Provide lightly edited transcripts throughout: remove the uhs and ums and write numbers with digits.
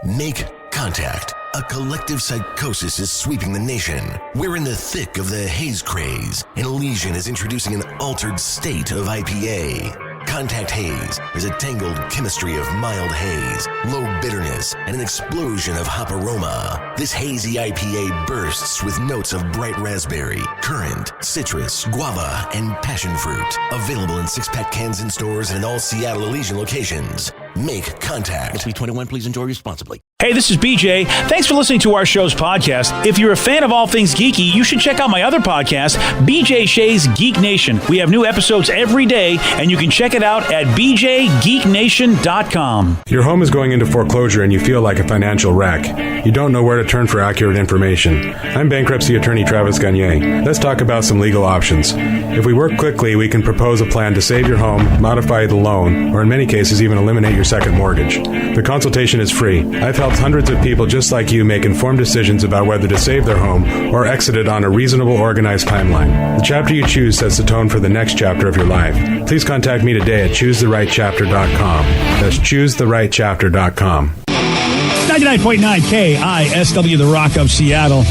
Make contact. A collective psychosis is sweeping the nation. We're in the thick of the haze craze, and Elysian is introducing an altered state of IPA. Contact Haze is a tangled chemistry of mild haze, low bitterness, and an explosion of hop aroma. This hazy IPA bursts with notes of bright raspberry, currant, citrus, guava, and passion fruit. Available in 6-pack cans in stores and in all Seattle Elysian locations. Make contact. Must be 21. Please enjoy responsibly. Hey, this is BJ. Thanks for listening to our show's podcast. If you're a fan of all things geeky, you should check out my other podcast, BJ Shea's Geek Nation. We have new episodes every day, and you can check it out at bjgeeknation.com. Your home is going into foreclosure and you feel like a financial wreck. You don't know where to turn for accurate information. I'm bankruptcy attorney Travis Gagne. Let's talk about some legal options. If we work quickly, we can propose a plan to save your home, modify the loan, or in many cases even eliminate your second mortgage. The consultation is free. I've helped hundreds of people just like you make informed decisions about whether to save their home or exit it on a reasonable, organized timeline. The chapter you choose sets the tone for the next chapter of your life. Please contact me today at choosetherightchapter.com. That's choosetherightchapter.com. 99.9 KISW, the Rock of Seattle.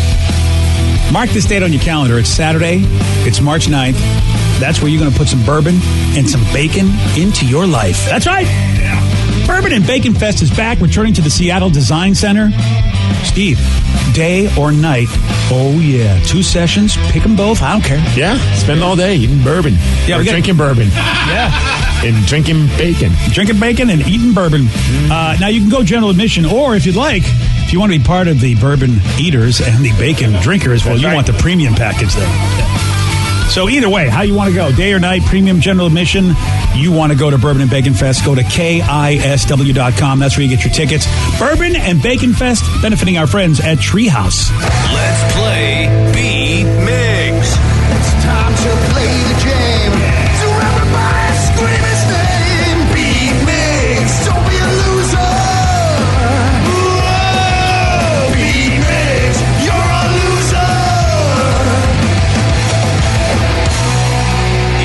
Mark this date on your calendar. It's Saturday. It's March 9th. That's where you're going to put some bourbon and some bacon into your life. That's right. Bourbon and Bacon Fest is back, returning to the Seattle Design Center. Steve, day or night? Oh, yeah. 2 sessions. Pick them both. I don't care. Yeah. Spend all day eating bourbon. Yeah, drinking bourbon. Yeah. And drinking bacon. Drinking bacon and eating bourbon. Now, you can go general admission, or if you'd like, if you want to be part of the bourbon eaters and the bacon drinkers, well, you want the premium package there. Yeah. So either way, how you want to go, day or night, premium, general admission, you want to go to Bourbon and Bacon Fest, go to KISW.com. That's where you get your tickets. Bourbon and Bacon Fest, benefiting our friends at Treehouse. Let's play B-Migs. It's time to play the game. So everybody scream his name. B-Migs, don't be a loser. Whoa, B-Migs, you're a loser.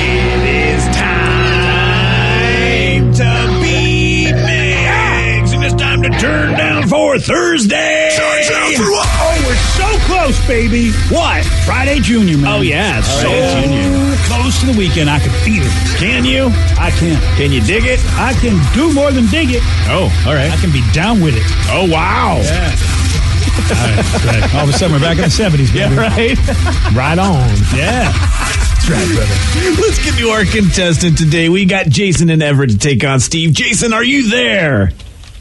It is time to B-Migs. And it's time to turn down for Thursday. Oh, we're so close, baby. What? Friday Junior, man. Oh, yeah. It's Friday Junior. Close to the weekend. I can feel it. Can you? I can. Can you dig it? I can do more than dig it. Oh, all right. I can be down with it. Oh, wow. Yeah. Right. All of a sudden, we're back in the 70s, baby. Yeah, right. Right on. Yeah. That's right, brother. Let's get to our contestant today. We got Jason and Everett to take on Steve. Jason, are you there?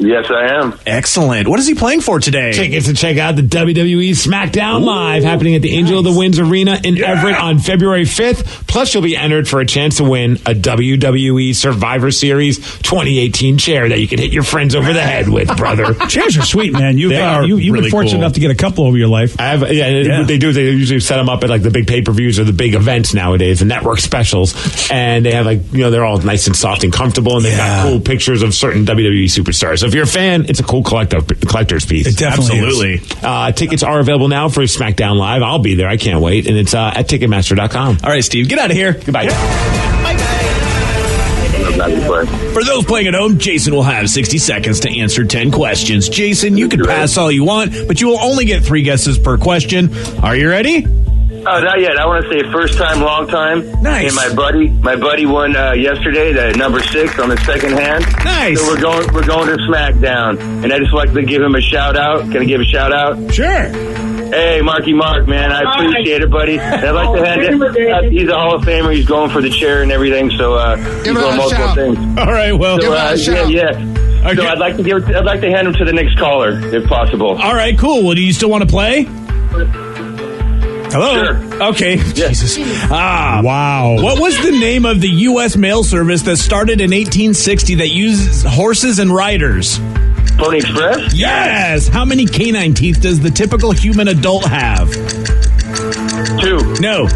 Yes, I am. Excellent. What is he playing for today? Tickets to check out the WWE SmackDown Live happening at the Angel of the Winds Arena in Everett on February 5th. Plus, you'll be entered for a chance to win a WWE Survivor Series 2018 chair that you can hit your friends over the head with, brother. Chairs are sweet, man. You've really been fortunate cool. enough to get a couple over your life. What they do is they usually set them up at like the big pay-per-views or the big events nowadays, the network specials, and they have they're all nice and soft and comfortable, and they've got cool pictures of certain WWE superstars. So if you're a fan, it's a cool collector's piece. It definitely is. Tickets are available now for SmackDown Live. I'll be there. I can't wait, and it's at Ticketmaster.com. All right, Steve, get out of here. Goodbye. For those playing at home, Jason will have 60 seconds to answer 10 questions. Jason, you can pass all you want, but you will only get 3 guesses per question. Are you ready? Oh, not yet. I want to say first time, long time. Nice. And my buddy won yesterday, the number 6 on the second hand. Nice. So we're going to SmackDown, and I just like to give him a shout out. Can I give a shout out? Sure. Hey, Marky Mark, man, I appreciate it, buddy. And I'd like to hand it. He's a Hall of Famer. He's going for the chair and everything. So he's doing multiple things. All right. Well. So, yeah. Okay. So I'd like to hand him to the next caller, if possible. All right. Cool. Well, do you still want to play? Hello? Sure. Okay. Yeah. Jesus. Wow. What was the name of the U.S. mail service that started in 1860 that uses horses and riders? Pony Express? Yes. How many canine teeth does the typical human adult have? 2. No.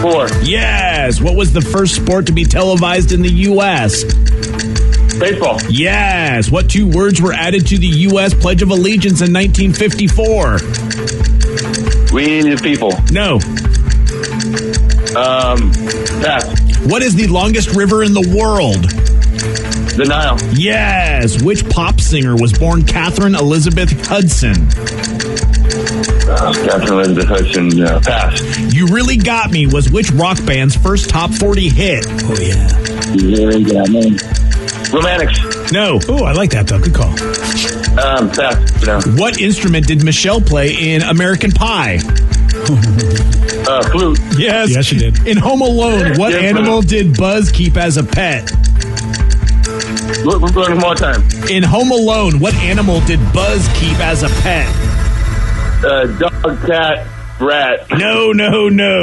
4. Yes. What was the first sport to be televised in the U.S.? Baseball. Yes. What 2 words were added to the U.S. Pledge of Allegiance in 1954? We the people. No. Pass. What is the longest river in the world? The Nile. Yes. Which pop singer was born Catherine Elizabeth Hudson? Catherine Elizabeth Hudson. Pass. You Really Got Me was which rock band's first top 40 hit? Oh, yeah. You really got me. Romantics. No. Oh, I like that, though. Good call. Pass. No. What instrument did Michelle play in American Pie? Flute. Yes. Yes, she did. In Home Alone, what Yes, animal did Buzz keep as a pet? Look, we're going one more time. In Home Alone, what animal did Buzz keep as a pet? Dog, cat, rat. No.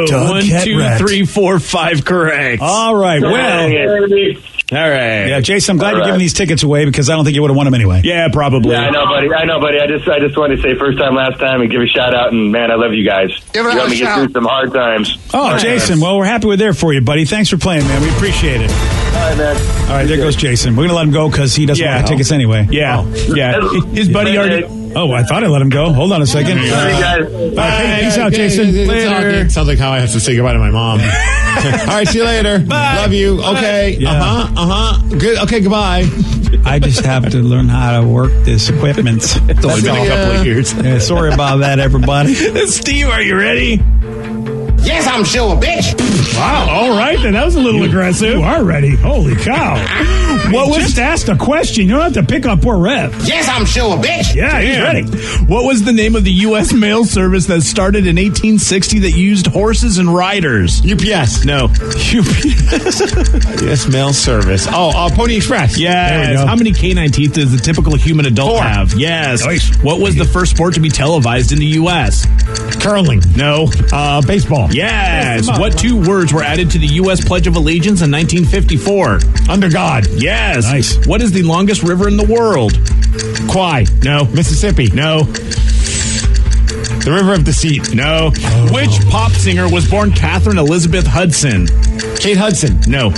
Dog, 1, cat, 2, rat. 3, 4, 5 correct. All right. Well, All right. yeah, Jason, I'm glad All you're right. giving these tickets away because I don't think you would have won them anyway. Yeah, probably. Yeah, I know, buddy. I just wanted to say first time, last time, and give a shout out. And man, I love you guys. Give it you a helped me get shout. through some hard times. Oh, Jason, well, we're happy we're there for you, buddy. Thanks for playing, man. We appreciate it. All right, man. All right, there goes Jason. We're going to let him go because he doesn't Yeah. want the tickets anyway. Yeah. His buddy already. Oh, I thought I let him go. Hold on a second. Love you guys. Hey, peace out, Jason. Later. Sounds like how I have to say goodbye to my mom. All right, see you later. Bye. Love you. Okay. Yeah. Good. Okay, goodbye. I just have to learn how to work this equipment. It's only been a couple of years. Yeah, sorry about that, everybody. Steve, are you ready? Yes, I'm sure, bitch. Wow. All right, then. That was a little aggressive. You are ready. Holy cow. Well, we just asked a question. You don't have to pick up poor Rep. Yes, I'm sure, bitch. Yeah, he's ready. What was the name of the U.S. mail service that started in 1860 that used horses and riders? UPS. No. Yes, mail service. Pony Express. There we Yes. go. How many canine teeth does the typical human adult 4. have? Yes. Nice. What was the first sport to be televised in the U.S.? Curling. No. Baseball. Yes. What 2 words were added to the U.S. Pledge of Allegiance in 1954? Under God. Yes. Nice. What is the longest river in the world? Kwai. No. Mississippi. No. The River of Deceit. No. Which pop singer was born Catherine Elizabeth Hudson? Kate Hudson. No.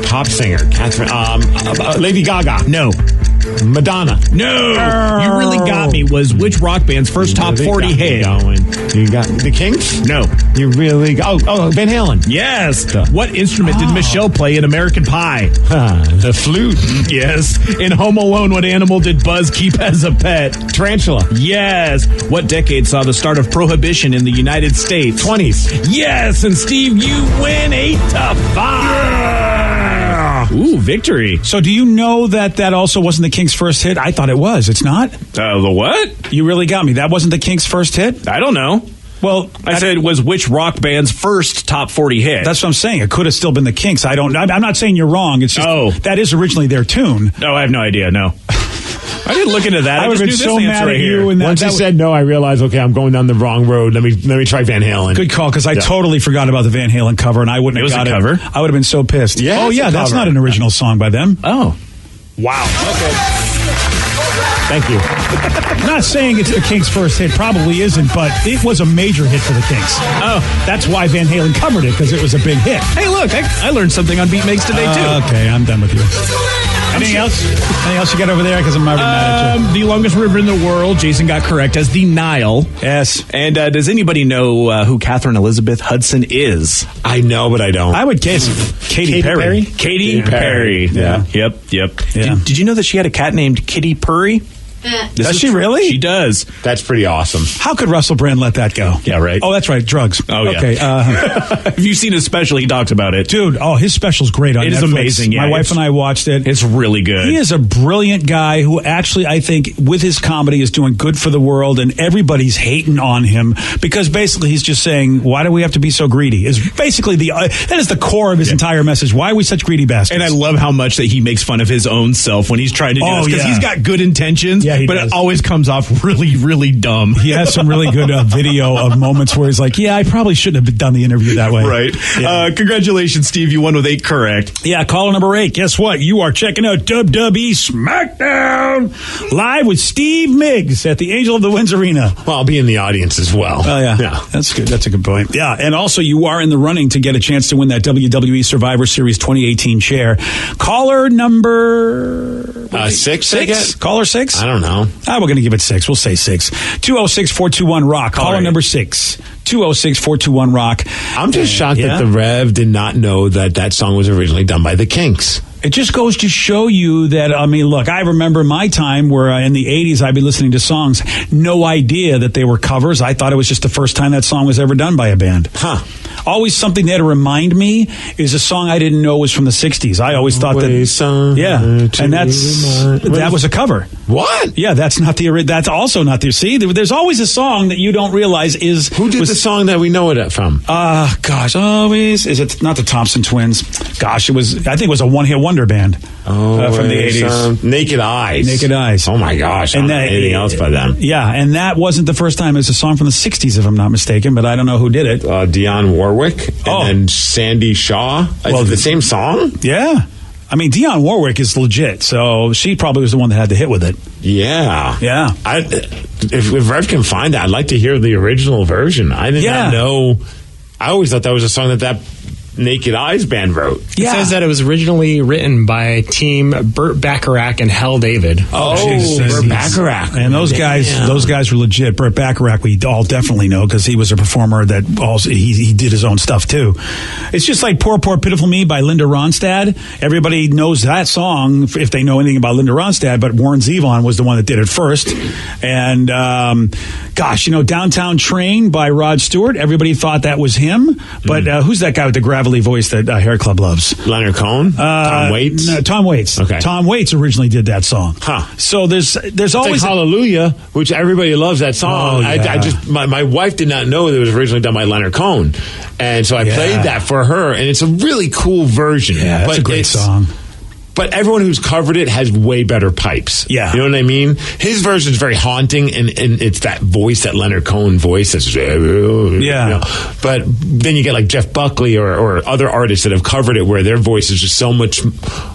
Pop singer. Catherine. Lady Gaga. No. Madonna. No. You Really Got Me was which rock band's first top 40 hit? You got the Kinks? No. You really got. Oh, Van Halen. Yes. What instrument did Michelle play in American Pie? The flute. Yes. In Home Alone, what animal did Buzz keep as a pet? Tarantula. Yes. What decade saw the start of prohibition in the United States? 20s. Yes. And Steve, you win 8-5. Ooh, victory. So do you know that also wasn't the Kinks' first hit? I thought it was. It's not? The what? You Really Got Me. That wasn't the Kinks' first hit? I don't know. Well, I said was which rock band's first top 40 hit? that's what I'm saying. It could have still been the Kinks. I'm not saying you're wrong. It's just that is originally their tune. No, I have no idea. No. I didn't look into that. I would have been so mad at you. And And Once you said no, I realized, okay, I'm going down the wrong road. Let me try Van Halen. good call, because I totally forgot about the Van Halen cover, and I wouldn't It was have got a cover? it. I would have been so pissed. Yeah, oh, it's yeah, a that's cover. not an original song by them. Oh. Wow. Thank you. I'm not saying it's the Kinks' first hit. Probably isn't, but it was a major hit for the Kinks. Oh. That's why Van Halen covered it, because it was a big hit. Hey, look, I learned something on Beat Makes today, too. Okay, I'm done with you. Anything else? Anything else you got over there? Because I'm already mad at you. The longest river in the world, Jason got correct as the Nile. Yes. And does anybody know who Catherine Elizabeth Hudson is? I know, but I don't. I would guess Katy Perry. Katy Perry. Yeah. Yep. Yeah. Did you know that she had a cat named Kitty Purry? Does she really? She does. That's pretty awesome. How could Russell Brand let that go? Yeah, right. Oh, that's right. Drugs. Oh, yeah. Okay. Have you seen his special? He talks about it. Dude, his special's great on It Netflix. is amazing, yeah. My wife and I watched it. It's really good. He is a brilliant guy who actually, I think, with his comedy is doing good for the world, and everybody's hating on him because basically he's just saying, why do we have to be so greedy? Is basically that is the core of his entire message. Why are we such greedy bastards? And I love how much that he makes fun of his own self when he's trying to do this, because he's got good intentions, Yeah, he but does. it always comes off really, really dumb. He has some really good video of moments where he's like, yeah, I probably shouldn't have done the interview that way. Right. Yeah. Congratulations, Steve. You won with 8 correct. Yeah, caller number 8. Guess what? You are checking out WWE SmackDown live with Steve Miggs at the Angel of the Winds Arena. Well, I'll be in the audience as well. Oh, yeah. That's good. That's a good point. Yeah, and also you are in the running to get a chance to win that WWE Survivor Series 2018 chair. Caller number... 6, I guess? Caller 6? I don't know. We're going to give it 6. We'll say 6. 206-421-ROCK. Caller right. number 6. 206-421-ROCK. I'm just shocked Yeah? that the Rev did not know that song was originally done by the Kinks. It just goes to show you that, I mean, look, I remember my time where in the 80s I'd be listening to songs, no idea that they were covers. I thought it was just the first time that song was ever done by a band. Huh. Always something there to remind me is a song I didn't know was from the 60s. I always thought that, and that was a cover. What? Yeah, that's also not the, see, there's always a song that you don't realize is. Who did the song that we know it from? Gosh, always, is it not the Thompson Twins? Gosh, I think it was a one-hit wonder band from the 80s. Naked Eyes. Naked Eyes. Oh my gosh, I don't know anything else by them. Yeah, and that wasn't the first time. It was a song from the 60s, if I'm not mistaken, but I don't know who did it. Dionne Warwick and then Sandy Shaw. Well, the same song? Yeah. I mean, Dionne Warwick is legit, so she probably was the one that had the hit with it. Yeah. Yeah. If Rev can find that, I'd like to hear the original version. I did not know. I always thought that was a song that Naked Eyes band wrote. It says that it was originally written by team Burt Bacharach and Hal David. Burt Bacharach. And those guys were legit. Burt Bacharach, we all definitely know because he was a performer that also he did his own stuff too. It's just like Poor Poor Pitiful Me by Linda Ronstadt. Everybody knows that song if they know anything about Linda Ronstadt, but Warren Zevon was the one that did it first. And Downtown Train by Rod Stewart. Everybody thought that was him, but who's that guy with the gravelly voice that Hair Club loves? Leonard Cohen? Tom Waits? No, Tom Waits. Okay. Tom Waits originally did that song. Huh. So there's always like Hallelujah, which everybody loves that song. I just my wife did not know that it was originally done by Leonard Cohen, and so I played that for her, and it's a really cool version. Yeah, that's a great song. But everyone who's covered it has way better pipes. Yeah. You know what I mean? His version is very haunting, and it's that voice, that Leonard Cohen voice. That's, But then you get like Jeff Buckley or other artists that have covered it where their voice is just so much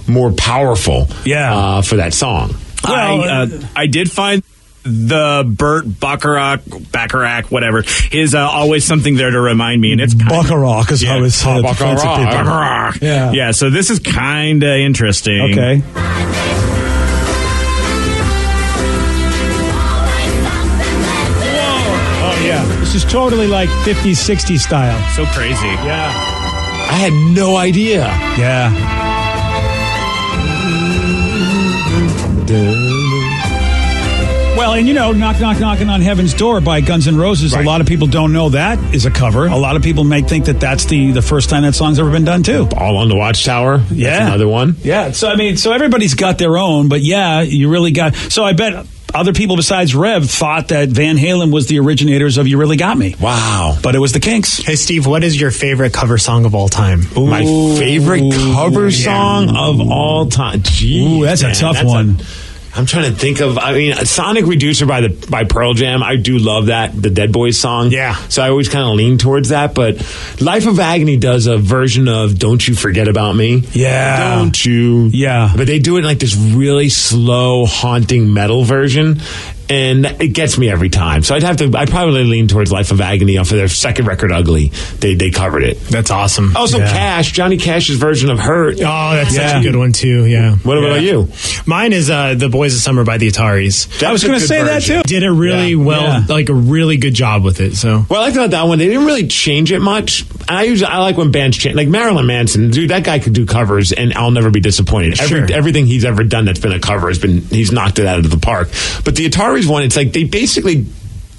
more powerful for that song. Well, I did find the Burt Bacharach, whatever, is always something there to remind me, and it's Bacharach is how it's Bacharach. Yeah. So this is kind of interesting. Okay. Oh yeah, this is totally like 50s, 60s style. So crazy. Yeah. I had no idea. Yeah. Well, and Knock Knock Knocking on Heaven's Door by Guns N' Roses. Right. A lot of people don't know that is a cover. A lot of people may think that that's the first time that song's ever been done too. All on the Watchtower. Yeah, that's another one. Yeah. So everybody's got their own, but you really got. So I bet other people besides Rev thought that Van Halen was the originators of "You Really Got Me." Wow. But it was the Kinks. Hey, Steve, what is your favorite cover song of all time? My favorite cover song of all time. Jeez, that's a tough one. I'm trying to think of. I mean, Sonic Reducer by Pearl Jam. I do love that, the Dead Boys song. Yeah. So I always kind of lean towards that. But Life of Agony does a version of "Don't You Forget About Me." Yeah. Don't you? Yeah. But they do it in like this really slow, haunting metal version. And it gets me every time. So I'd probably lean towards Life of Agony off of their second record, Ugly. They covered it. That's awesome. Also, Cash, Johnny Cash's version of Hurt. Oh, that's such a good one, too. Yeah. What about you? Mine is The Boys of Summer by the Ataris. I was going to say version. that, too. Did it really well, like a really good job with it. So. Well, I thought that one, they didn't really change it much. And I like when bands change. Like Marilyn Manson, dude, that guy could do covers, and I'll never be disappointed. Sure. Everything he's ever done that's been a cover he's knocked it out of the park. But the Ataris one, it's like they basically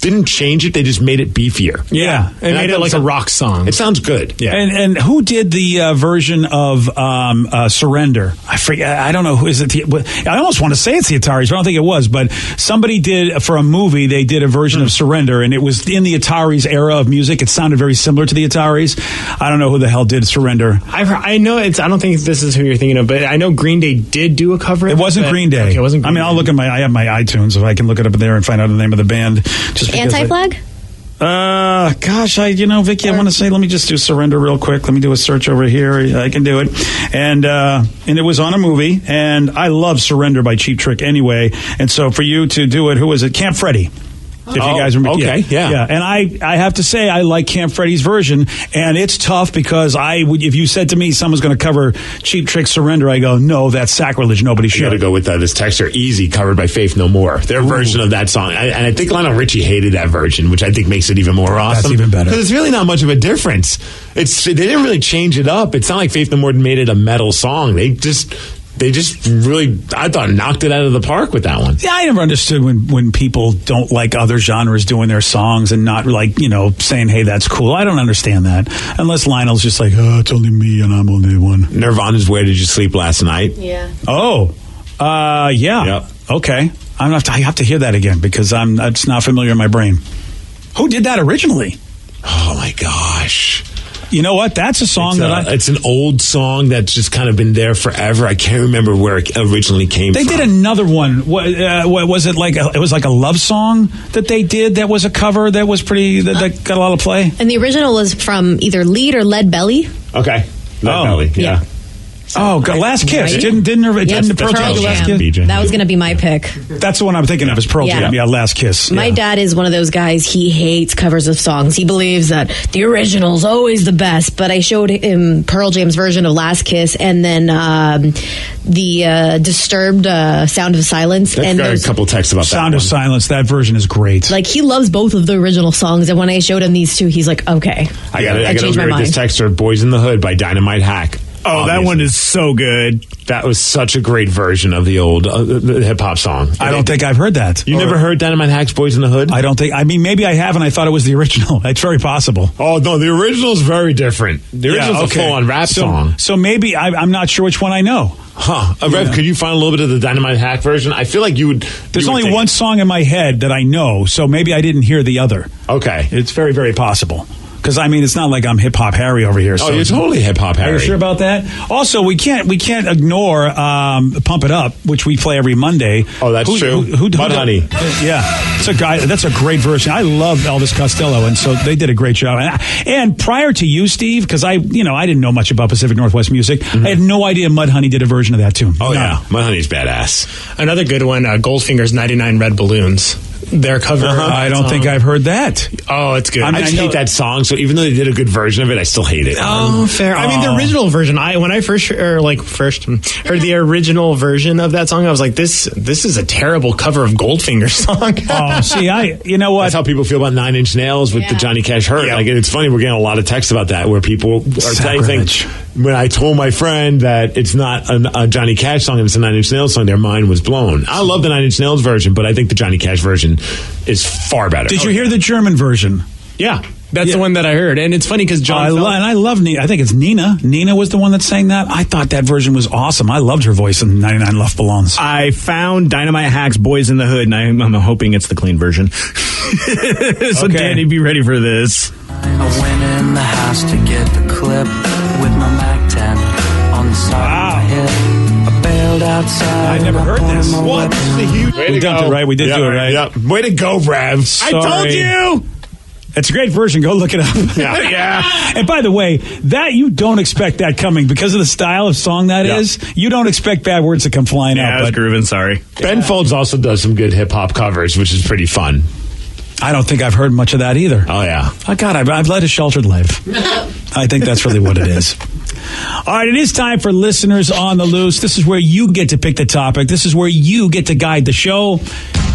didn't change it; they just made it beefier. Yeah, they made it like a rock song. It sounds good. Yeah. And who did the version of Surrender? I forget. I don't know who is it. I almost want to say it's the Ataris, but I don't think it was. But somebody did for a movie. They did a version of Surrender, and it was in the Ataris era of music. It sounded very similar to the Ataris. I don't know who the hell did Surrender. I know it's. I don't think this is who you're thinking of, but I know Green Day did do a cover. It wasn't Green Day. Okay, it wasn't. Green Day. I'll look at I have my iTunes if I can look it up there and find out the name of the band. Just Anti-Flag? Gosh, Vicky, I want to say, let me just do Surrender real quick. Let me do a search over here. I can do it. And it was on a movie, and I love Surrender by Cheap Trick anyway. And so for you to do it, who was it? Camp Freddy. If you guys remember. Okay, yeah. And I have to say, I like Camp Freddy's version, and it's tough because if you said to me someone's going to cover Cheap Trick Surrender, I go, no, that's sacrilege. Nobody should. You got to go with this texter, Easy, covered by Faith No More. Their version of that song. And I think Lionel Richie hated that version, which I think makes it even more awesome. That's even better. Because it's really not much of a difference. They didn't really change it up. It's not like Faith No More made it a metal song. They just they just really, I thought, knocked it out of the park with that one. Yeah, I never understood when people don't like other genres doing their songs and not saying, hey, that's cool. I don't understand that. Unless Lionel's just like, oh, it's only me and I'm only one. Nirvana's Where Did You Sleep Last Night? Yeah. Oh, yeah. Yep. Okay. I have to hear that again because it's not familiar in my brain. Who did that originally? Oh, my gosh. You know what? That's a song it's an old song that's just kind of been there forever. I can't remember where it originally came from. They did another one. What was it like? It was like a love song that they did. That was a cover. That was that got a lot of play. And the original was from either Lead or Lead Belly. Okay. Lead Belly. Yeah. Last Kiss. Right? Didn't Pearl Jam do Last Kiss? That was going to be my pick. That's the one I'm thinking of is Pearl Jam. Yeah, Last Kiss. My dad is one of those guys. He hates covers of songs. He believes that the original's always the best. But I showed him Pearl Jam's version of Last Kiss and then the Disturbed Sound of Silence. I've got a couple texts about that. Sound of Silence. That version is great. Like, he loves both of the original songs. And when I showed him these two, he's like, okay. I got to read this texter, Boys in the Hood by Dynamite Hack. Oh, that one is so good. That was such a great version of the old hip-hop song. I don't think I've heard that. You never heard Dynamite Hack's Boys in the Hood? I don't think. I mean, maybe I have, and I thought it was the original. It's very possible. Oh, no, the original is very different. The original's a full-on rap song. So maybe I'm not sure which one I know. Huh. Rev, could you find a little bit of the Dynamite Hack version? I feel like you would... There's only one song in my head that I know, so maybe I didn't hear the other. Okay. It's very, very possible. Because, I mean, it's not like I'm hip-hop Harry over here. So you're totally hip-hop Harry. Are you sure about that? Also, we can't ignore Pump It Up, which we play every Monday. Oh, that's true. Mudhoney. Yeah. That's a great version. I love Elvis Costello, and so they did a great job. And prior to you, Steve, because I didn't know much about Pacific Northwest music, I had no idea Mudhoney did a version of that tune. Oh, yeah. Mudhoney's badass. Another good one, Goldfinger's 99 Red Balloons. Their cover. I don't think I've heard that. Oh, it's good. I just hate that song, so even though they did a good version of it, I still hate it. Oh, fair. I mean, the original version, when I first heard the original version of that song, I was like, this is a terrible cover of Goldfinger's song. Oh, see, you know what? That's how people feel about 9 Inch Nails with the Johnny Cash Hurt. Yeah. Like, it's funny, we're getting a lot of texts about that, where people are saying things. When I told my friend that it's not a Johnny Cash song and it's a 9 Inch Nails song, their mind was blown. I love the 9 Inch Nails version, but I think the Johnny Cash version is far better. Did you hear the German version? Yeah. That's the one that I heard. And it's funny because John... I love Nina. I think it's Nina. Nina was the one that sang that. I thought that version was awesome. I loved her voice in 99 Left Balloons. I found Dynamite Hack's Boys in the Hood, and I'm hoping it's the clean version. So, Danny, be ready for this. I went in the house to get the clip with my Mac 10 on the side of my head. I bailed outside. I never heard this. What? We did it right. We did do it right. Yeah. Way to go, Rev. Sorry. I told you. It's a great version. Go look it up. Yeah. And by the way, that you don't expect that coming because of the style of song that is. You don't expect bad words to come flying out. I was grooving. Sorry. Ben Folds also does some good hip hop covers, which is pretty fun. I don't think I've heard much of that either. Oh, yeah. Oh, God, I've led a sheltered life. I think that's really what it is. All right, it is time for Listeners on the Loose. This is where you get to pick the topic. This is where you get to guide the show.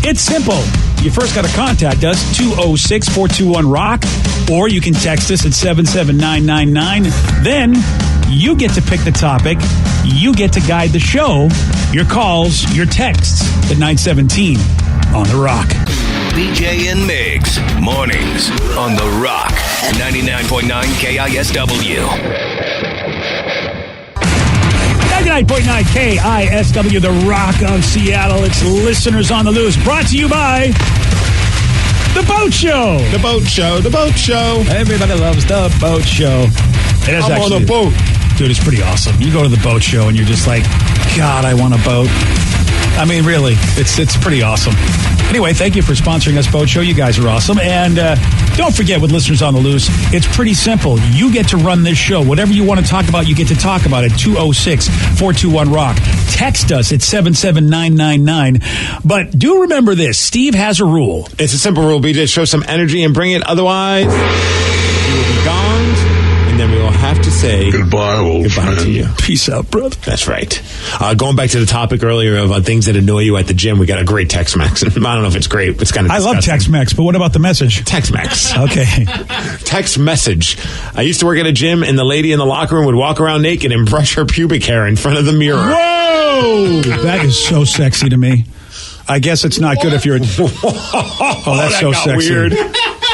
It's simple. You first got to contact us, 206-421-ROCK, or you can text us at 77999. Then you get to pick the topic. You get to guide the show. Your calls, your texts at 917 on The Rock. BJ and Migs, mornings on The Rock, 99.9 KISW. 99.9 KISW, The Rock of Seattle. It's Listeners on the Loose, brought to you by The Boat Show. The Boat Show. The Boat Show. Everybody loves The Boat Show. I'm on a boat. Dude, it's pretty awesome. You go to The Boat Show and you're just like, God, I want a boat. I mean, really, it's pretty awesome. Anyway, thank you for sponsoring us, Boat Show. You guys are awesome. And don't forget, with Listeners on the Loose, it's pretty simple. You get to run this show. Whatever you want to talk about, you get to talk about it. 206-421-ROCK. Text us at 77999. But do remember this. Steve has a rule. It's a simple rule, BJ. Show some energy and bring it. Otherwise, you will be gone. And then we will have to say Goodbye, old friend. to you. Peace out, brother. That's right. Going back to the topic earlier of things that annoy you at the gym, we got a great Tex-Mex. I don't know if it's great. It's kind of I love Tex-Mex, but what about the message? Tex-Mex. Okay. Text message. I used to work at a gym, and the lady in the locker room would walk around naked and brush her pubic hair in front of the mirror. Whoa! That is so sexy to me. I guess it's not good if you're... Oh, that's so sexy. Weird.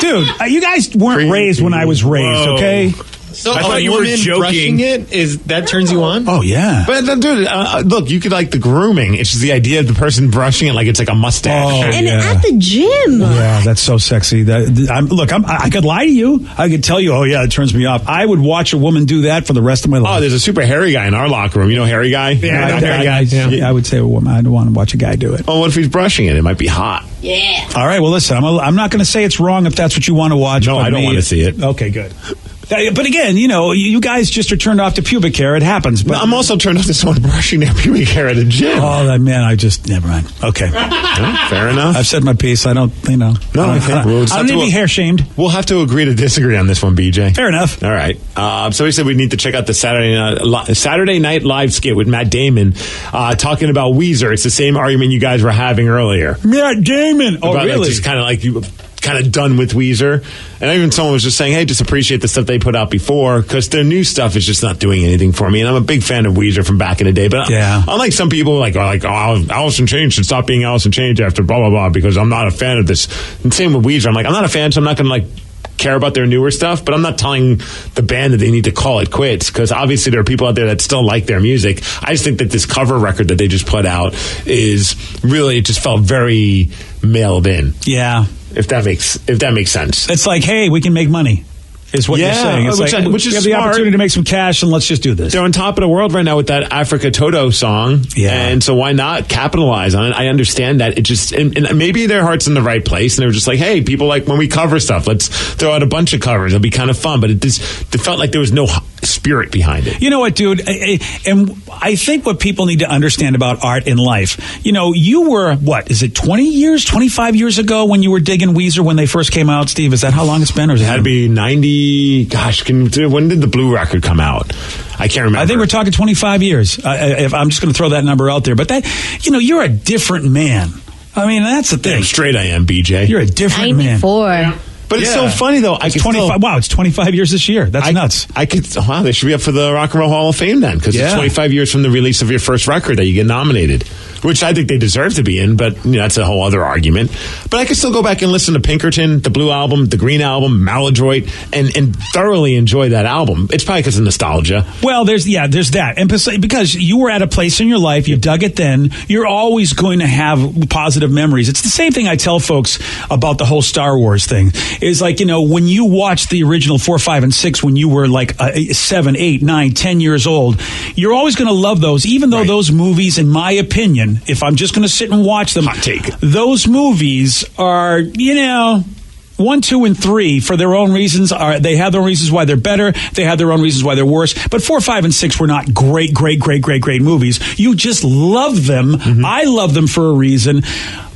Dude, you guys weren't raised when I was raised, okay? So I thought you were woman joking. brushing it, that turns you on? Oh, yeah. But dude, look, you could like the grooming. It's just the idea of the person brushing it like it's like a mustache. Oh, And yeah. at the gym. Yeah, that's so sexy. I could lie to you. I could tell you, oh, yeah, it turns me off. I would watch a woman do that for the rest of my life. Oh, there's a super hairy guy in our locker room. You know hairy guy? hairy guys. Yeah, I would say a woman. I don't want to watch a guy do it. Oh, what if he's brushing it? It might be hot. Yeah. All right, well, listen, I'm not going to say it's wrong if that's what you want to watch. No, but I don't want to see it. Okay, good. But again, you guys just are turned off to pubic hair. It happens. But No, I'm also turned off to someone brushing their pubic hair at a gym. Oh, man, never mind. Okay. Fair enough. I've said my piece. I don't, No, I think we'll just I have don't need to be hair shamed. We'll have to agree to disagree on this one, BJ. Fair enough. All right. So we said we need to check out the Saturday Night Live skit with Matt Damon talking about Weezer. It's the same argument you guys were having earlier. Matt Damon. Oh, about, really? Like, just kind of like you kind of done with Weezer. And even someone was just saying, hey, just appreciate the stuff they put out before because their new stuff is just not doing anything for me. And I'm a big fan of Weezer from back in the day. But yeah. unlike some people are like, Allison Chain should stop being Allison Chain after blah, blah, blah, because I'm not a fan of this. And same with Weezer. I'm like, I'm not a fan, so I'm not going to like care about their newer stuff, but I'm not telling the band that they need to call it quits because obviously there are people out there that still like their music. I just think that this cover record that they just put out is really, it just felt very mailed in. Yeah. If that makes sense. It's like, hey, we can make money. Is what you're saying. It's which is we have smart. the opportunity to make some cash, and let's just do this. They're on top of the world right now with that Africa Toto song, and so why not capitalize on it? I understand that. It just and maybe their heart's in the right place, and they're just like, hey, people like when we cover stuff, let's throw out a bunch of covers. It'll be kind of fun, but it felt like there was no spirit behind it. You know what, dude? And I think what people need to understand about art in life, you were, what, is it 20 years, 25 years ago when you were digging Weezer when they first came out, Steve? Is that how long it's been? Or is it had to be 90, gosh, when did the Blue record come out? I can't remember. I think we're talking 25 years. If I'm just going to throw that number out there. But that, you're a different man. I mean, that's the thing. Damn straight I am, BJ. You're a different 94. man. Yeah. But it's so funny, though. It's 25. Wow, it's 25 years this year. That's nuts. Wow, they should be up for the Rock and Roll Hall of Fame then, because it's 25 years from the release of your first record that you get nominated, which I think they deserve to be in, but that's a whole other argument. But I could still go back and listen to Pinkerton, the Blue album, the Green album, Maladroit, and thoroughly enjoy that album. It's probably because of nostalgia. Well, there's that. And because you were at a place in your life, you dug it then, you're always going to have positive memories. It's the same thing I tell folks about the whole Star Wars thing. Is like, when you watched the original 4, 5, and 6 when you were like 7, 8, 9, 10 years old, you're always going to love those, even though those movies, in my opinion, if I'm just going to sit and watch them, hot take, those movies are, 1, 2, and 3 for their own reasons. They have their own reasons why they're better. They have their own reasons why they're worse. But 4, 5, and 6 were not great movies. You just love them. Mm-hmm. I love them for a reason.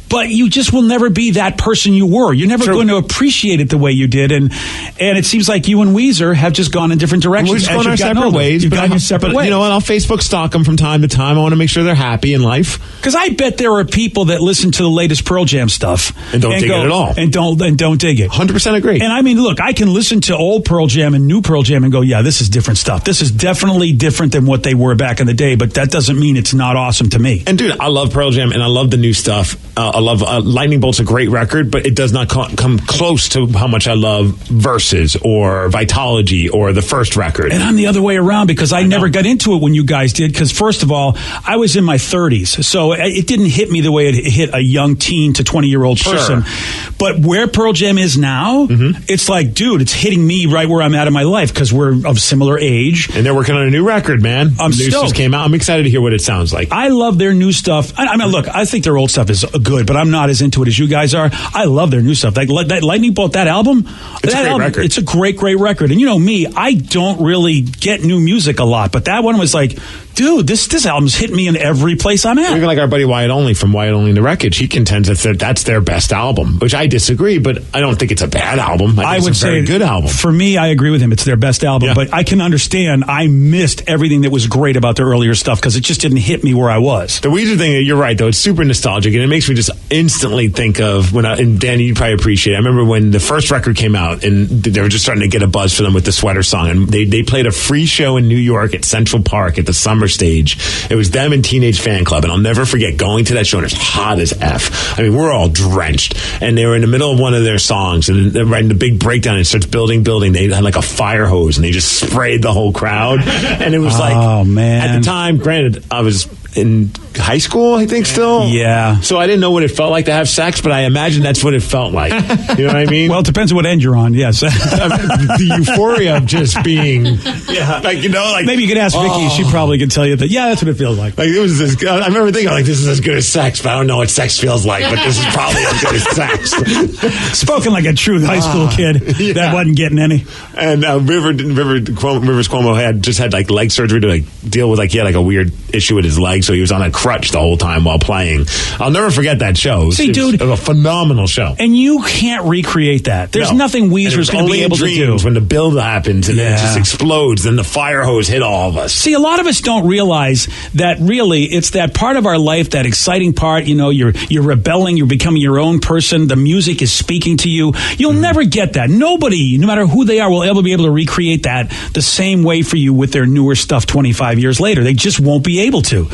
But you just will never be that person you were. You're never going to appreciate it the way you did. And it seems like you and Weezer have just gone in different directions. We're just going our separate ways. You've gone your separate ways. You know what? I'll Facebook stalk them from time to time. I want to make sure they're happy in life. Because I bet there are people that listen to the latest Pearl Jam stuff. And don't dig it at all. And don't dig it. 100% agree. And I mean, look, I can listen to old Pearl Jam and new Pearl Jam and go, yeah, this is different stuff. This is definitely different than what they were back in the day. But that doesn't mean it's not awesome to me. And dude, I love Pearl Jam and I love the new stuff. I love Lightning Bolt's a great record, but it does not come close to how much I love Versus or Vitology or the first record. And I'm the other way around because I never got into it when you guys did. Because first of all, I was in my 30s, so it didn't hit me the way it hit a young teen to 20-year-old person. Sure. But where Pearl Jam is now, it's like, dude, it's hitting me right where I'm at in my life because we're of similar age. And they're working on a new record, man. News just came out. I'm excited to hear what it sounds like. I love their new stuff. I mean, look, I think their old stuff is good. it, but I'm not as into it as you guys are. I love their new stuff. That Lightning Bolt, that album, it's a great record. It's a great record. And you know me, I don't really get new music a lot, but that one was like, dude, this album's hit me in every place I'm at. Even like our buddy Wyatt Only from Wyatt Only and the Wreckage, he contends that's their best album, which I disagree, but I don't think it's a bad album. I think it's a very good album. For me, I agree with him. It's their best album, but I can understand I missed everything that was great about their earlier stuff because it just didn't hit me where I was. The Weezer thing, you're right, though. It's super nostalgic, and it makes me just instantly think of and Danny, you probably appreciate it. I remember when the first record came out, and they were just starting to get a buzz for them with the Sweater Song, and they played a free show in New York at Central Park at the Summer Stage. It was them and Teenage Fan Club, and I'll never forget going to that show, and it's hot as F. I mean, we're all drenched, and they were in the middle of one of their songs, and they're writing the big breakdown, and it starts building. They had like a fire hose, and they just sprayed the whole crowd, and it was oh, man. At the time, granted, I was in high school, I think, still. Yeah. So I didn't know what it felt like to have sex, but I imagine that's what it felt like. You know what I mean? Well, it depends on what end you're on, yes. The euphoria of just being, maybe you could ask Vicky. She probably could tell you that, that's what it feels like. Like, it was this, I remember thinking, like, this is as good as sex, but I don't know what sex feels like, but this is probably as good as sex. Spoken like a true high school kid that wasn't getting any. And Rivers Cuomo had like leg surgery to like deal with, like, he had like a weird issue with his leg, so he was on a crutch the whole time while playing. I'll never forget that show. Dude, it was a phenomenal show. And you can't recreate that. There's nothing Weezer's going to be able to do. When the build happens and then it just explodes, then the fire hose hit all of us. See, a lot of us don't realize that really it's that part of our life, that exciting part, you're rebelling, you're becoming your own person, the music is speaking to you. You'll never get that. Nobody, no matter who they are, will ever be able to recreate that the same way for you with their newer stuff 25 years later. They just won't be able to.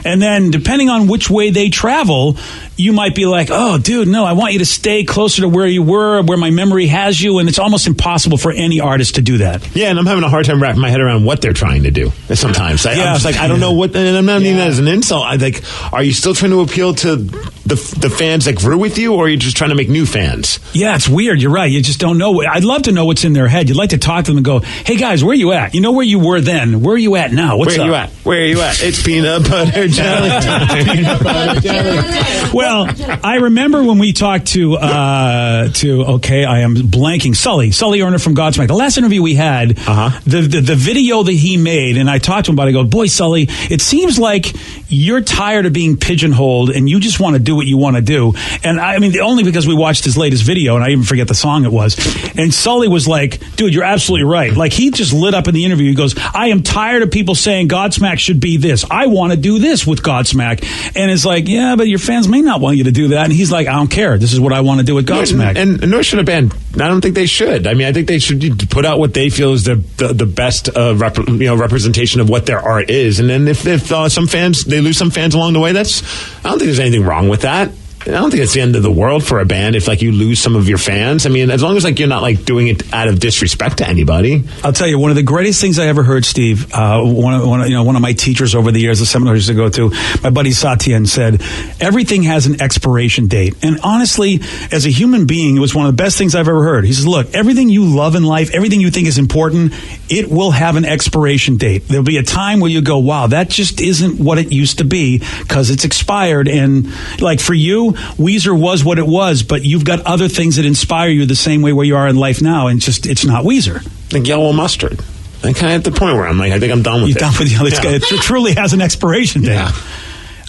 And then depending on which way they travel, you might be like, oh, dude, no, I want you to stay closer to where you were, where my memory has you. And it's almost impossible for any artist to do that. Yeah, and I'm having a hard time wrapping my head around what they're trying to do sometimes. I'm just like, I don't know what, and I'm not meaning that as an insult. I like, are you still trying to appeal to the fans that grew with you, or are you just trying to make new fans? Yeah, it's weird. You're right. You just don't know. I'd love to know what's in their head. You'd like to talk to them and go, hey, guys, where are you at? You know where you were then. Where are you at now? What's up? Where are you at? It's peanut butter jelly time. Peanut butter jelly. Well, I remember when we talked to I am blanking, Sully Erner from Godsmack. The last interview we had, the video that he made, and I talked to him about it. I go, boy, Sully, it seems like you're tired of being pigeonholed and you just want to do what you want to do. And I mean, only because we watched his latest video, and I even forget the song it was. And Sully was like, dude, you're absolutely right. Like, he just lit up in the interview. He goes, I am tired of people saying Godsmack should be this. I want to do this with Godsmack. And it's like, yeah, but your fans may not want you to do that. And he's like, I don't care. This is what I want to do with Godsmack. And nor should a band. I don't think they should. I mean, I think they should put out what they feel is the best representation of what their art is. And then if some fans, they lose some fans along the way, I don't think there's anything wrong with that. I don't think it's the end of the world for a band if like you lose some of your fans. I mean, as long as like you're not like doing it out of disrespect to anybody. I'll tell you, one of the greatest things I ever heard, Steve. One of my teachers over the years, the seminars I used to go to, my buddy Satyan said, everything has an expiration date. And honestly, as a human being, it was one of the best things I've ever heard. He says, look, everything you love in life, everything you think is important, it will have an expiration date. There'll be a time where you go, wow, that just isn't what it used to be because it's expired. And like for you, Weezer was what it was, but you've got other things that inspire you the same way where you are in life now, and it's not Weezer. Like Yellow Mustard. I'm kind of at the point where I'm like, I think I'm done with it. You're done with it. It truly has an expiration date. Yeah.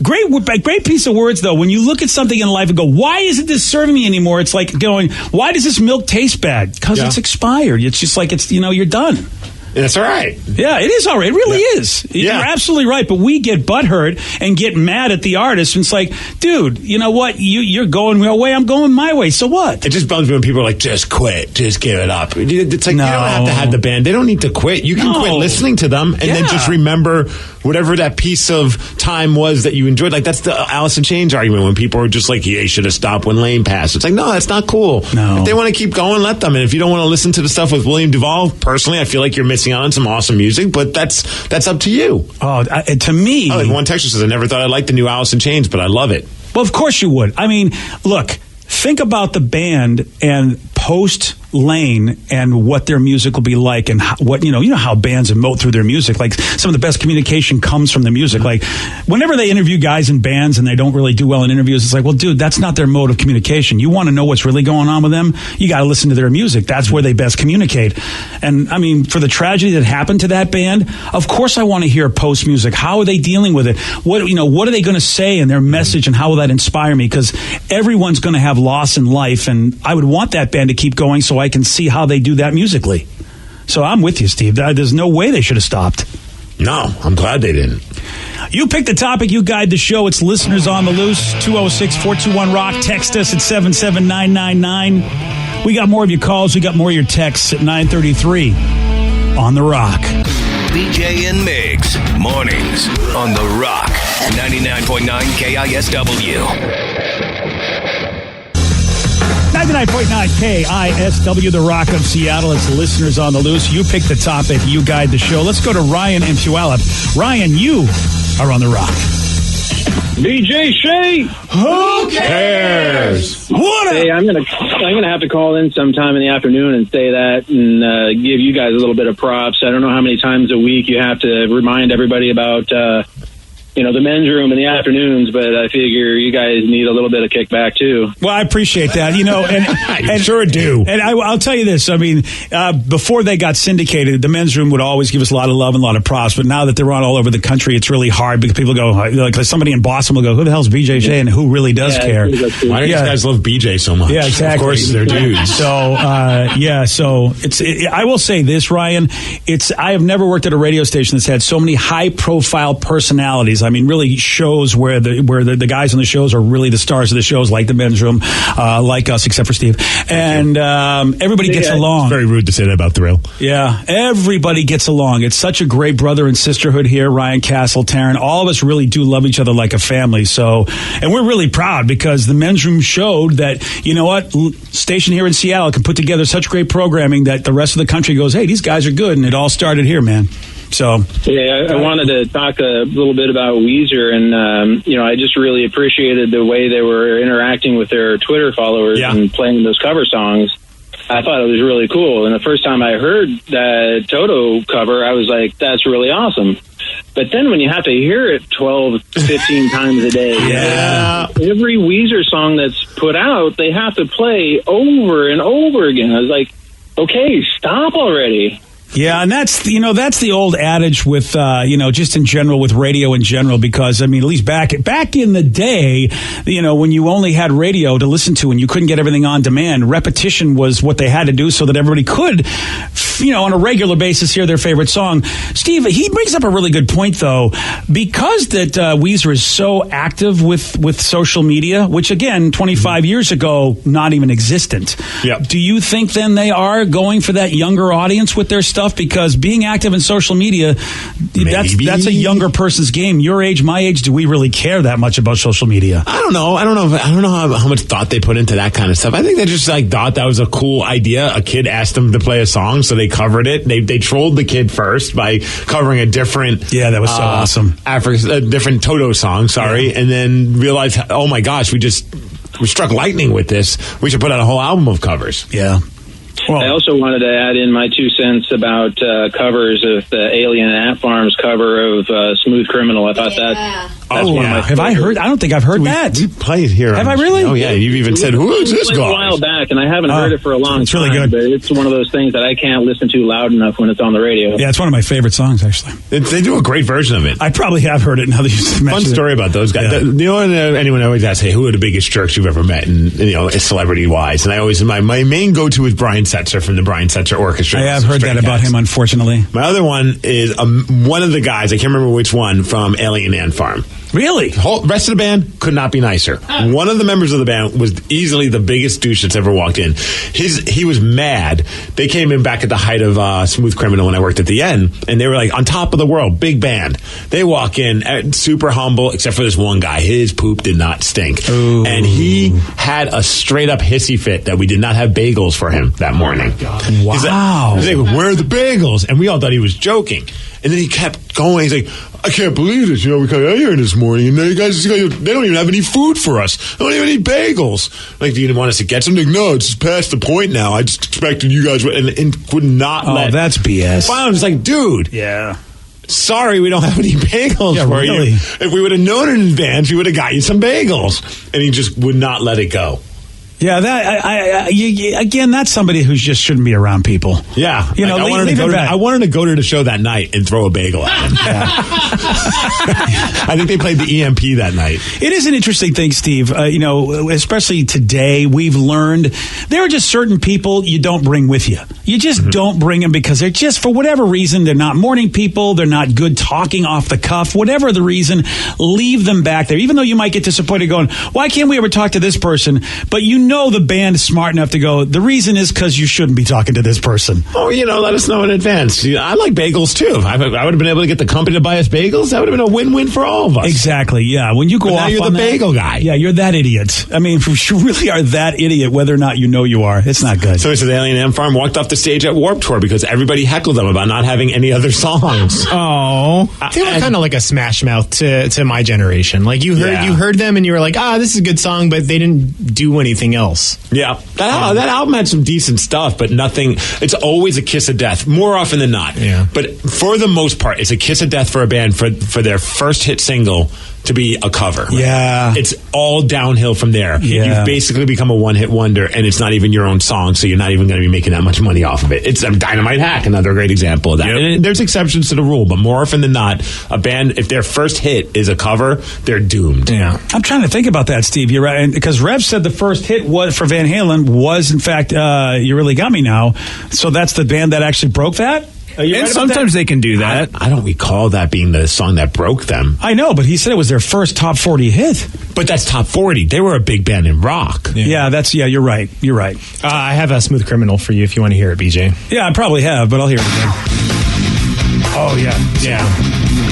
Great piece of words, though. When you look at something in life and go, why isn't this serving me anymore? It's like going, why does this milk taste bad? Because it's expired. It's just like you're done. That's all right. Yeah, it is all right. It really is. You're absolutely right. But we get butthurt and get mad at the artist. And it's like, dude, you know what? You're going your way. I'm going my way. So what? It just bums me when people are like, just quit. Just give it up. It's like, you don't have to have the band. They don't need to quit. You can quit listening to them and then just remember whatever that piece of time was that you enjoyed. Like, that's the Alice in Chains argument when people are just like, yeah, you should have stopped when Lane passed. It's like, no, that's not cool. No. If they want to keep going, let them. And if you don't want to listen to the stuff with William Duvall, personally, I feel like you're missing out on some awesome music, but that's up to you. Oh, to me... Oh, like one texter says, I never thought I'd like the new Alice in Chains, but I love it. Well, of course you would. I mean, look, think about the band and post lane and what their music will be like, and what you know how bands emote through their music. Like some of the best communication comes from the music. Like whenever they interview guys in bands and they don't really do well in interviews, it's like, well, dude, that's not their mode of communication. You want to know what's really going on with them, you got to listen to their music. That's where they best communicate. And I mean, for the tragedy that happened to that band, of course I want to hear post music. How are they dealing with it? What are they going to say in their message, and how will that inspire me? Because everyone's going to have loss in life, and I would want that band to keep going so I can see how they do that musically. So I'm with you, Steve. There's no way they should have stopped. No, I'm glad they didn't. You pick the topic, you guide the show. It's Listeners on the Loose, 206-421-ROCK. Text us at 77999. We got more of your calls. We got more of your texts at 9:33 on The Rock. BJ and Migs, mornings on The Rock, 99.9 KISW. 99.9 KISW, The Rock of Seattle. It's Listeners on the Loose. You pick the topic, you guide the show. Let's go to Ryan in Puyallup. Ryan, you are on The Rock. BJ Shea. Who cares? What? Hey, I'm gonna have to call in sometime in the afternoon and say that, and give you guys a little bit of props. I don't know how many times a week you have to remind everybody about the men's room in the afternoons, but I figure you guys need a little bit of kickback too. Well, I appreciate that, and sure do. And I'll tell you this. I mean, before they got syndicated, the men's room would always give us a lot of love and a lot of props. But now that they're on all over the country, it's really hard because people go, like somebody in Boston will go, "Who the hell's BJ Shea?" And who really does care? Why do these guys love BJ so much? Yeah, exactly. Of course, they're dudes. So, So I will say this, Ryan. I have never worked at a radio station that's had so many high-profile personalities. I mean, really shows where the guys on the shows are really the stars of the shows, like the men's room, like us, except for Steve. And everybody gets along. It's very rude to say that about Thrill. Yeah, everybody gets along. It's such a great brother and sisterhood here. Ryan, Castle, Taryn, all of us really do love each other like a family. So, and we're really proud because the men's room showed that, you know what, station here in Seattle can put together such great programming that the rest of the country goes, hey, these guys are good. And it all started here, man. So yeah, I wanted to talk a little bit about Weezer, and I just really appreciated the way they were interacting with their Twitter followers and playing those cover songs. I thought it was really cool, and the first time I heard that Toto cover, I was like, that's really awesome. But then when you have to hear it 12, 15 times a day, every Weezer song that's put out, they have to play over and over again. I was like, okay, stop already. Yeah, and that's the old adage with just in general with radio in general, because I mean, at least back in the day, when you only had radio to listen to and you couldn't get everything on demand, repetition was what they had to do so that everybody could on a regular basis hear their favorite song. Steve, he brings up a really good point though, because that Weezer is so active with social media, which again 25 years ago not even existent. Yeah. Do you think then they are going for that younger audience with their stuff? Because being active in social media, that's a younger person's game. Your age, my age, do we really care that much about social media? I don't know how much thought they put into that kind of stuff. I think they just thought that was a cool idea. A kid asked them to play a song, so they covered it. They trolled the kid first by covering a different that was so awesome a different Toto song. And then realized, oh my gosh, we struck lightning with this. We should put out a whole album of covers. Yeah. Well, I also wanted to add in my 2 cents about covers of the Alien Ant Farms cover of Smooth Criminal. I thought that's one of my Have I heard? I don't think I've heard that. We played here. Have I really? Oh, yeah. You've even said, who is this guy? A while back, and I haven't heard it for a long time. It's really good. But it's one of those things that I can't listen to loud enough when it's on the radio. Yeah, it's one of my favorite songs, actually. They do a great version of it. I probably have heard it now that you mentioned it. Fun story about those guys. Yeah. Anyone always asks, hey, who are the biggest jerks you've ever met? And, celebrity-wise. And I always, my main go-to is Brian Setzer from the Brian Setzer Orchestra. I have heard that about him, unfortunately. My other one is one of the guys, I can't remember which one, from Alien Ant Farm. Really? The whole rest of the band could not be nicer. One of the members of the band was easily the biggest douche that's ever walked in. He was mad. They came in back at the height of Smooth Criminal when I worked at the N, and they were like on top of the world, big band. They walk in super humble, except for this one guy. His poop did not stink. Ooh. And he had a straight up hissy fit that we did not have bagels for him that morning. Wow. He's like, where are the bagels? And we all thought he was joking. And then he kept going. He's like, I can't believe this. We got out here this morning, and you guys, they don't even have any food for us. They don't even have any bagels. Like, do you want us to get something? No, it's past the point now. I just expected you guys and would not let. Oh, that's BS. Finally, I was like, dude. Yeah. Sorry, we don't have any bagels for you. If we would have known in advance, we would have got you some bagels. And he just would not let it go. Yeah, that again, that's somebody who just shouldn't be around people. Yeah, I wanted to go to the show that night and throw a bagel at him. I think they played the EMP that night. It is an interesting thing, Steve. Especially today, we've learned there are just certain people you don't bring with you. You just don't bring them because they're just, for whatever reason, they're not morning people. They're not good talking off the cuff. Whatever the reason, leave them back there. Even though you might get disappointed going, why can't we ever talk to this person? But the band is smart enough to go, the reason is because you shouldn't be talking to this person. Oh, let us know in advance. I like bagels, too. I would have been able to get the company to buy us bagels. That would have been a win-win for all of us. Exactly, yeah. When you go off you're on the bagel guy. Yeah, you're that idiot. I mean, you really are that idiot, whether or not you know you are. It's not good. So he says Alien Ant Farm walked off the stage at Warped Tour because everybody heckled them about not having any other songs. Oh. They were kind of like a Smash Mouth to my generation. Like, you heard them and you were like, this is a good song, but they didn't do anything else. Yeah. That album had some decent stuff, but nothing. It's always a kiss of death, more often than not. Yeah. But for the most part, it's a kiss of death for a band for their first hit single to be a cover. Yeah. It's all downhill from there. Yeah. You've basically become a one-hit wonder, and it's not even your own song, so you're not even going to be making that much money off of it. It's Dynamite Hack, another great example of that. Yep. And there's exceptions to the rule, but more often than not, a band, if their first hit is a cover, they're doomed. Yeah. I'm trying to think about that, Steve. You're right. Because Rev said the first hit was for Van Halen was, in fact, You Really Got Me Now. So that's the band that actually broke that? And sometimes they can do that. I don't recall that being the song that broke them. I know, but he said it was their first top 40 hit. But that's top 40. They were a big band in rock. Yeah, you're right. You're right. I have a Smooth Criminal for you if you want to hear it, BJ. Yeah, I probably have, but I'll hear it again. Oh, yeah. Yeah.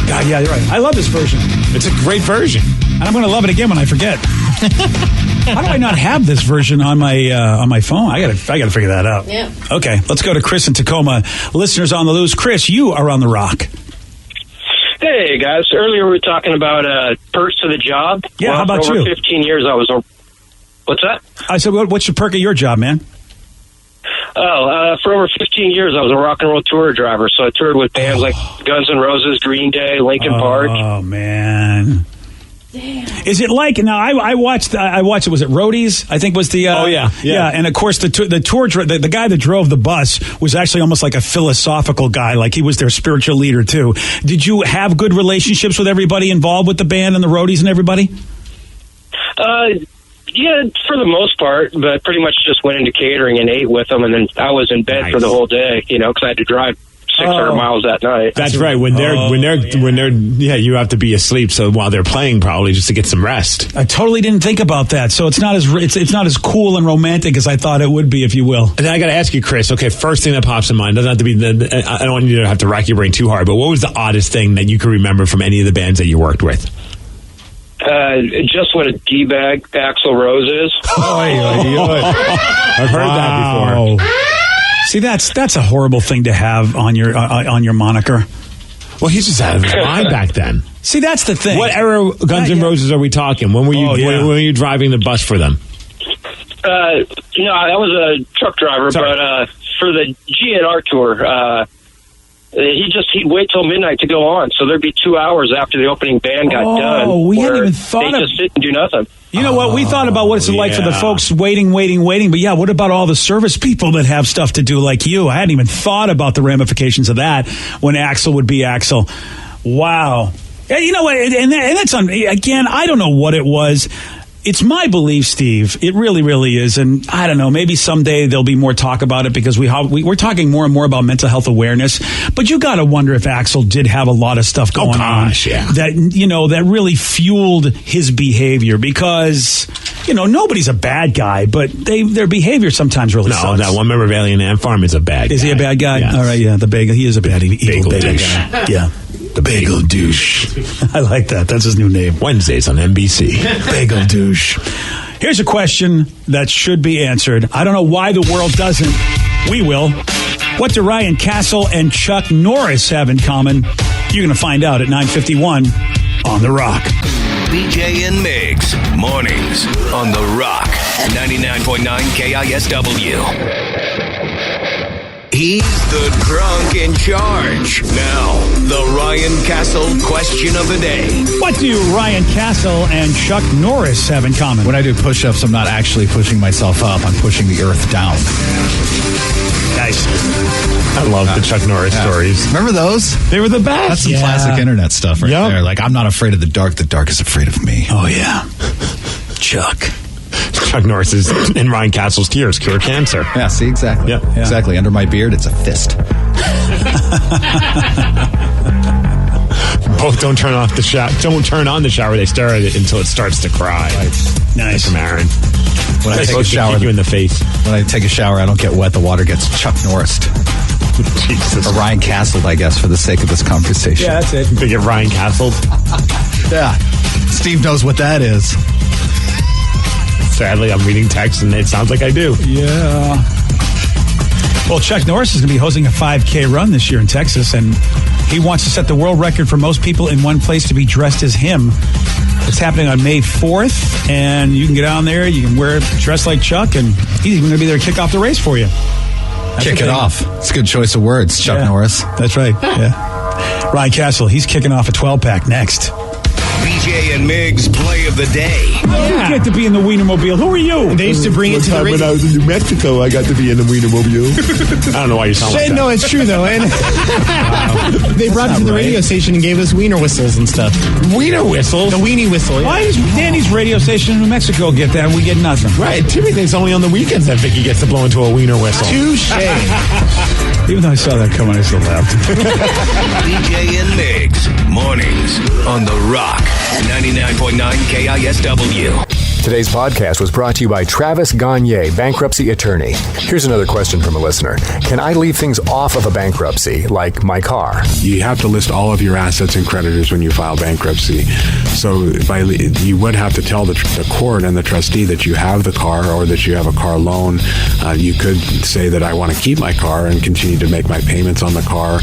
God, yeah, you're right. I love this version. It's a great version. And I'm going to love it again when I forget. How do I not have this version on my phone? I gotta figure that out. Yeah. Okay, let's go to Chris in Tacoma. Listeners on the loose. Chris, you are on the rock. Hey guys, earlier we were talking about perks to the job. Yeah, how about for over you? 15 years I was. What's that? I said, what's your perk of your job, man? For over 15 years I was a rock and roll tour driver. So I toured with bands like Guns N' Roses, Green Day, Linkin Park. Oh man. Damn. Is it like now? I watched. Was it Roadies? I think was the. Yeah. And of course, the guy that drove the bus was actually almost like a philosophical guy. Like he was their spiritual leader too. Did you have good relationships with everybody involved with the band and the Roadies and everybody? Yeah, for the most part, but pretty much just went into catering and ate with them, and then I was in bed for the whole day. Because I had to drive 600 miles that night. That's right. When they're you have to be asleep. So while they're playing, probably just to get some rest. I totally didn't think about that. So it's not as cool and romantic as I thought it would be, if you will. And then I got to ask you, Chris. Okay, first thing that pops in mind doesn't have to be. I don't want you to have to rack your brain too hard. But what was the oddest thing that you can remember from any of the bands that you worked with? Just what a D-bag Axl Rose is. I've heard that before. See, that's a horrible thing to have on your moniker. Well, he's just out of his mind back then. See, that's the thing. What era of Guns N' Roses are we talking? When were you when were you driving the bus for them? I was a truck driver, but for the GNR tour, he'd wait till midnight to go on, so there'd be 2 hours after the opening band got done. Oh, we hadn't even thought they just sit and do nothing. You know what? We thought about what it's like for the folks waiting. But yeah, what about all the service people that have stuff to do like you? I hadn't even thought about the ramifications of that when Axl would be Axl. Wow. You know what? And that's again, I don't know what it was. It's my belief, Steve. It really, really is. And I don't know, maybe someday there'll be more talk about it because we're talking more and more about mental health awareness. But you got to wonder if Axl did have a lot of stuff going on that really fueled his behavior because, nobody's a bad guy, but their behavior sometimes really sucks. That one member of Alien Ant Farm is a bad guy. Is he a bad guy? Yes. All right, yeah, the bagel. He is a bad evil bagel guy. Yeah. The Bagel Douche. I like that. That's his new name. Wednesdays on NBC. Bagel Douche. Here's a question that should be answered. I don't know why the world doesn't. We will. What do Ryan Castle and Chuck Norris have in common? You're going to find out at 9:51 on The Rock. BJ and Migs, mornings on The Rock, 99.9 KISW. He's the drunk in charge. Now, the Ryan Castle question of the day. What do Ryan Castle and Chuck Norris have in common? When I do push-ups, I'm not actually pushing myself up. I'm pushing the earth down. Nice. I love the Chuck Norris stories. Remember those? They were the best. That's some classic internet stuff right there. Like, I'm not afraid of the dark is afraid of me. Oh, yeah. Chuck Norris is in Ryan Castle's tears cure cancer. Yeah, see, exactly. Yeah. Exactly. Under my beard, it's a fist. Both don't turn off the shower. Don't turn on the shower. They stare at it until it starts to cry. Nice, from Aaron. When I take a shower, kick you in the face. When I take a shower, I don't get wet. The water gets Chuck Norris'd. Jesus. Or Ryan Castled, I guess, for the sake of this conversation. Yeah, that's it. They get Ryan Castled. Yeah. Steve knows what that is. Sadly, I'm reading text, and it sounds like I do. Yeah. Well, Chuck Norris is going to be hosting a 5K run this year in Texas, and he wants to set the world record for most people in one place to be dressed as him. It's happening on May 4th, and you can get on there, you can dress like Chuck, and he's even going to be there to kick off the race for you. Kick it off. It's a good choice of words, Chuck Norris. That's right. Yeah. Ryan Castle, he's kicking off a 12-pack next. BJ and Migs play of the day. You get to be in the Wienermobile. Who are you? They used to bring it to the radio. When I was in New Mexico, I got to be in the Wienermobile. I don't know why you sound like that. No, it's true, though. And they brought it to the radio station and gave us wiener whistles and stuff. Wiener whistles? The weenie whistle, yeah. Why does Danny's radio station in New Mexico get that and we get nothing? Right. Timmy thinks only on the weekends that Vicky gets to blow into a wiener whistle. Touche. Even though I saw that coming, I still laughed. BJ and Migs, mornings on The Rock, 99.9 KISW. Today's podcast was brought to you by Travis Gagne, bankruptcy attorney. Here's another question from a listener. Can I leave things off of a bankruptcy, like my car? You have to list all of your assets and creditors when you file bankruptcy. So you would have to tell the court and the trustee that you have the car or that you have a car loan. You could say that I want to keep my car and continue to make my payments on the car.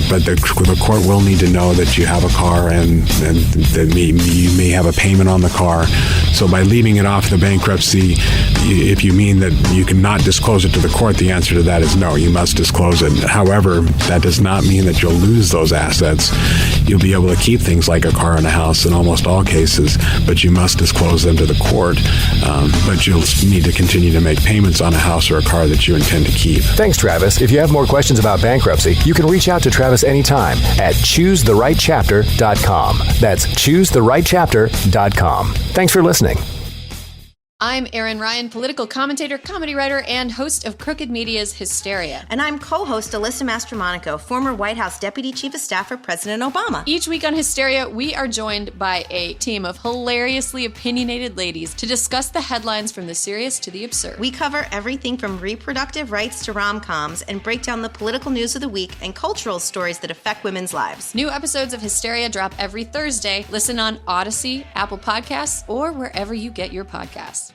But the court will need to know that you have a car and that you may have a payment on the car. So by leaving it off the bankruptcy, if you mean that you cannot disclose it to the court, the answer to that is no, you must disclose it. However, that does not mean that you'll lose those assets. You'll be able to keep things like a car and a house in almost all cases, but you must disclose them to the court. But you'll need to continue to make payments on a house or a car that you intend to keep. Thanks, Travis. If you have more questions about bankruptcy, you can reach out to Travis anytime at choosetherightchapter.com. That's choosetherightchapter.com. Thanks for listening. I'm Erin Ryan, political commentator, comedy writer, and host of Crooked Media's Hysteria. And I'm co-host Alyssa Mastromonaco, former White House Deputy Chief of Staff for President Obama. Each week on Hysteria, we are joined by a team of hilariously opinionated ladies to discuss the headlines from the serious to the absurd. We cover everything from reproductive rights to rom-coms and break down the political news of the week and cultural stories that affect women's lives. New episodes of Hysteria drop every Thursday. Listen on Odyssey, Apple Podcasts, or wherever you get your podcasts.